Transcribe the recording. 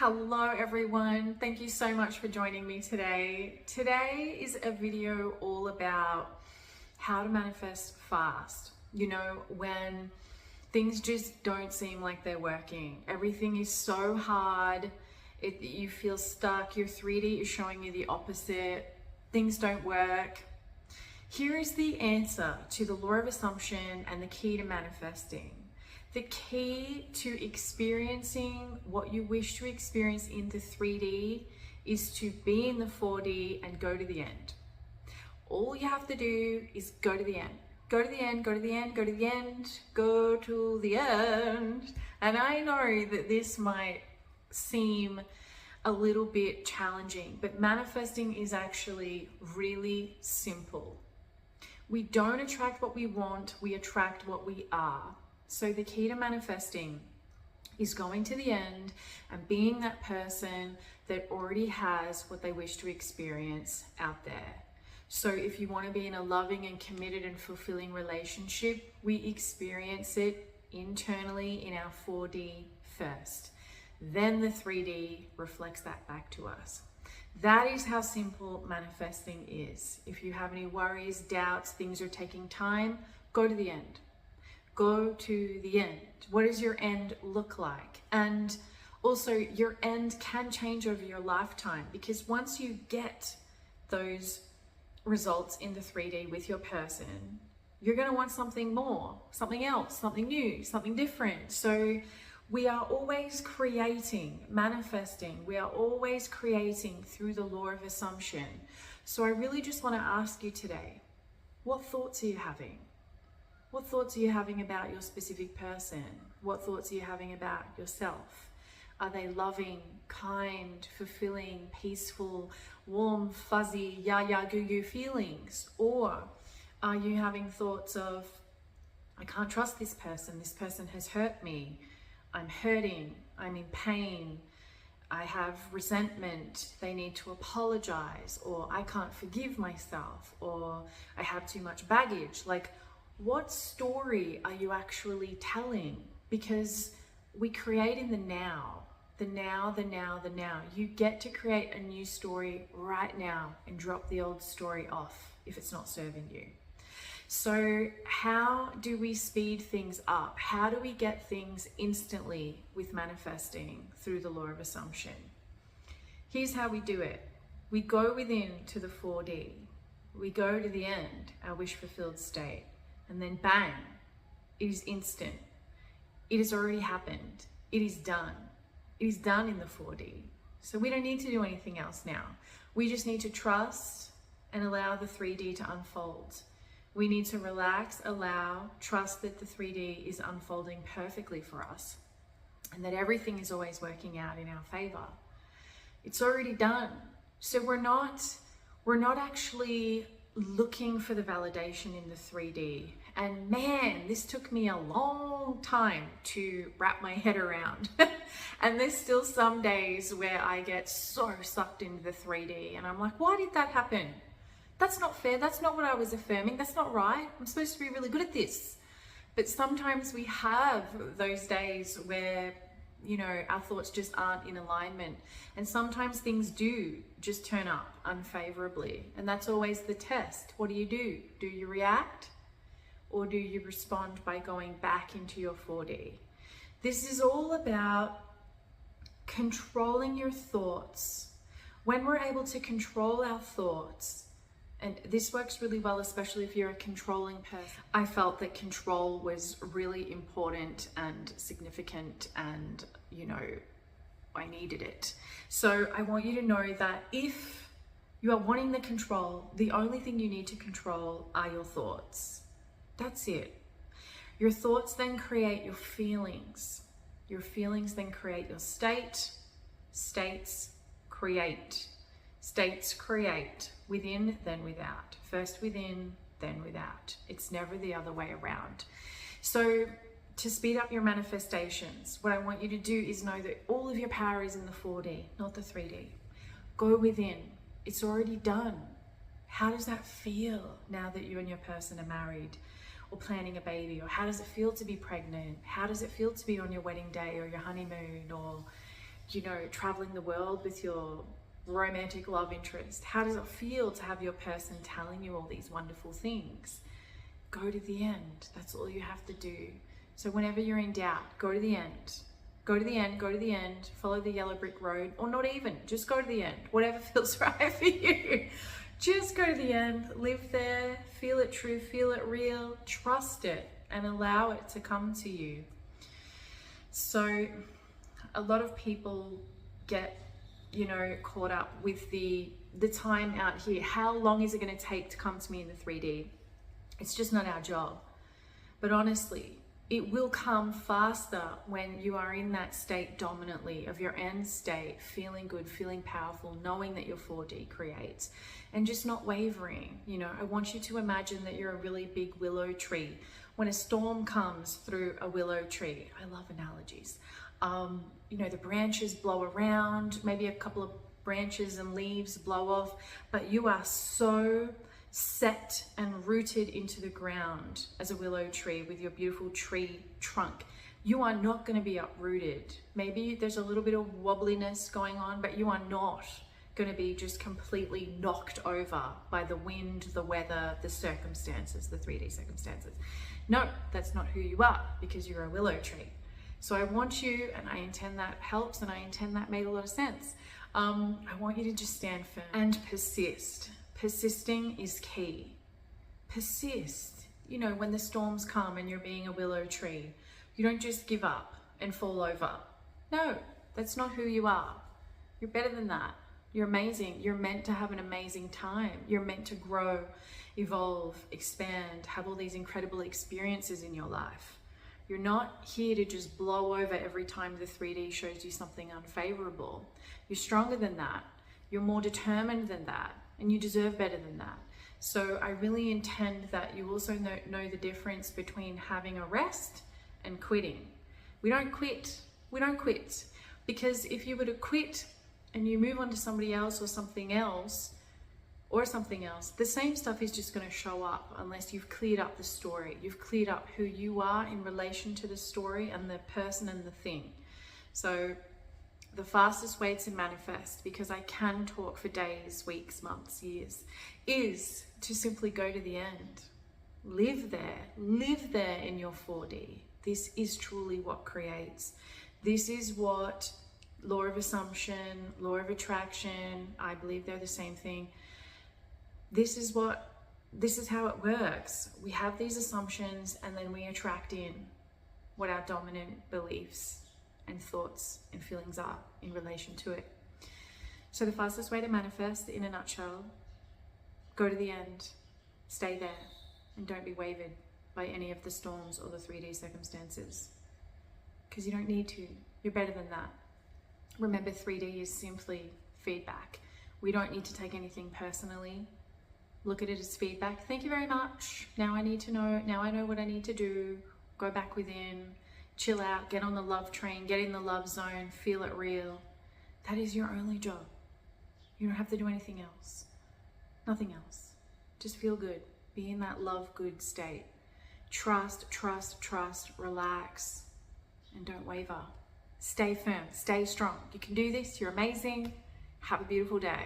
Hello everyone, thank you so much for joining me today. Today is a video all about how to manifest fast. You know, when things just don't seem like they're working. Everything is so hard, you feel stuck, your 3D is showing you the opposite, things don't work. Here is the answer to the law of assumption and the key to manifesting. The key to experiencing what you wish to experience in the 3D is to be in the 4D and go to the end. All you have to do is go to the end. Go to the end, go to the end, go to the end, go to the end. And I know that this might seem a little bit challenging, but manifesting is actually really simple. We don't attract what we want, we attract what we are. So the key to manifesting is going to the end and being that person that already has what they wish to experience out there. So if you want to be in a loving and committed and fulfilling relationship, we experience it internally in our 4D first. Then the 3D reflects that back to us. That is how simple manifesting is. If you have any worries, doubts, things are taking time, go to the end. Go to the end. What does your end look like? And also your end can change over your lifetime, because once you get those results in the 3D with your person, you're going to want something more, something else, something new, something different. So we are always creating, manifesting. We are always creating through the law of assumption. So I really just want to ask you today, what thoughts are you having? What thoughts are you having about your specific person? What thoughts are you having about yourself? Are they loving, kind, fulfilling, peaceful, warm, fuzzy, ya goo goo feelings? Or are you having thoughts of, I can't trust this person has hurt me, I'm hurting, I'm in pain, I have resentment, they need to apologize, or I can't forgive myself, or I have too much baggage? Like, what story are you actually telling? Because we create in the now, the now, the now, the now. You get to create a new story right now and drop the old story off if it's not serving you. So how do we speed things up? How do we get things instantly with manifesting through the law of assumption? Here's how we do it. We go within to the 4D. We go to the end, our wish fulfilled state. And then bang, it is instant. It has already happened. It is done. It is done in the 4D. So we don't need to do anything else now. We just need to trust and allow the 3D to unfold. We need to relax, allow, trust that the 3D is unfolding perfectly for us and that everything is always working out in our favor. It's already done. So we're not actually looking for the validation in the 3D. And man, this took me a long time to wrap my head around. And there's still some days where I get so sucked into the 3D and I'm like, why did that happen? That's not fair. That's not what I was affirming. That's not right. I'm supposed to be really good at this. But sometimes we have those days where, you know, our thoughts just aren't in alignment. And sometimes things do just turn up unfavorably. And that's always the test. What do? Do you react? Or do you respond by going back into your 4D? This is all about controlling your thoughts. When we're able to control our thoughts, and this works really well, especially if you're a controlling person. I felt that control was really important and significant, and, you know, I needed it. So I want you to know that if you are wanting the control, the only thing you need to control are your thoughts. That's it. Your thoughts then create your feelings. Your feelings then create your state. States create. States create. Within, then without. First within, then without. It's never the other way around. So to speed up your manifestations, what I want you to do is know that all of your power is in the 4D, not the 3D. Go within. It's already done. How does that feel now that you and your person are married or planning a baby? Or how does it feel to be pregnant? How does it feel to be on your wedding day or your honeymoon or traveling the world with your romantic love interest? How does it feel to have your person telling you all these wonderful things? Go to the end. That's all you have to do. So whenever you're in doubt, go to the end. Go to the end, go to the end, follow the yellow brick road, or not even, just go to the end, whatever feels right for you. Just go to the end, live there, feel it true, feel it real, trust it, and allow it to come to you. So a lot of people get, caught up with the time out here. How long is it going to take to come to me in the 3D? It's just not our job. But honestly, it will come faster when you are in that state dominantly of your end state, feeling good, feeling powerful, knowing that your 4D creates, and just not wavering. I want you to imagine that you're a really big willow tree. When a storm comes through a willow tree, I love analogies. The branches blow around, maybe a couple of branches and leaves blow off, but you are so set and rooted into the ground as a willow tree with your beautiful tree trunk. You are not going to be uprooted. Maybe there's a little bit of wobbliness going on, but you are not going to be just completely knocked over by the wind, the weather, the circumstances, the 3D circumstances. No, that's not who you are, because you're a willow tree. So I want you, and I intend that helps, and I intend that made a lot of sense. I want you to just stand firm and persist. Persisting is key. Persist. When the storms come and you're being a willow tree, you don't just give up and fall over. No, that's not who you are. You're better than that. You're amazing. You're meant to have an amazing time. You're meant to grow, evolve, expand, have all these incredible experiences in your life. You're not here to just blow over every time the 3D shows you something unfavorable. You're stronger than that. You're more determined than that. And you deserve better than that. So I really intend that you also know the difference between having a rest and quitting. We don't quit. We don't quit. Because if you were to quit and you move on to somebody else or something else, the same stuff is just going to show up unless you've cleared up the story. You've cleared up who you are in relation to the story and the person and the thing. So the fastest way to manifest, because I can talk for days, weeks, months, years, is to simply go to the end. Live there in your 4D. This is truly what creates. This is what law of assumption, law of attraction, I believe they're the same thing. This is how it works. We have these assumptions and then we attract in what our dominant beliefs and thoughts and feelings are in relation to it. So the fastest way to manifest, in a nutshell, go to the end, stay there, and don't be wavered by any of the storms or the 3D circumstances. Because you don't need to. You're better than that. Remember, 3D is simply feedback. We don't need to take anything personally. Look at it as feedback. Thank you very much. Now I need to know. Now I know what I need to do. Go back within. Chill out, get on the love train, get in the love zone, feel it real. That is your only job. You don't have to do anything else. Nothing else. Just feel good. Be in that love good state. Trust, trust, trust, relax, and don't waver. Stay firm, stay strong. You can do this. You're amazing. Have a beautiful day.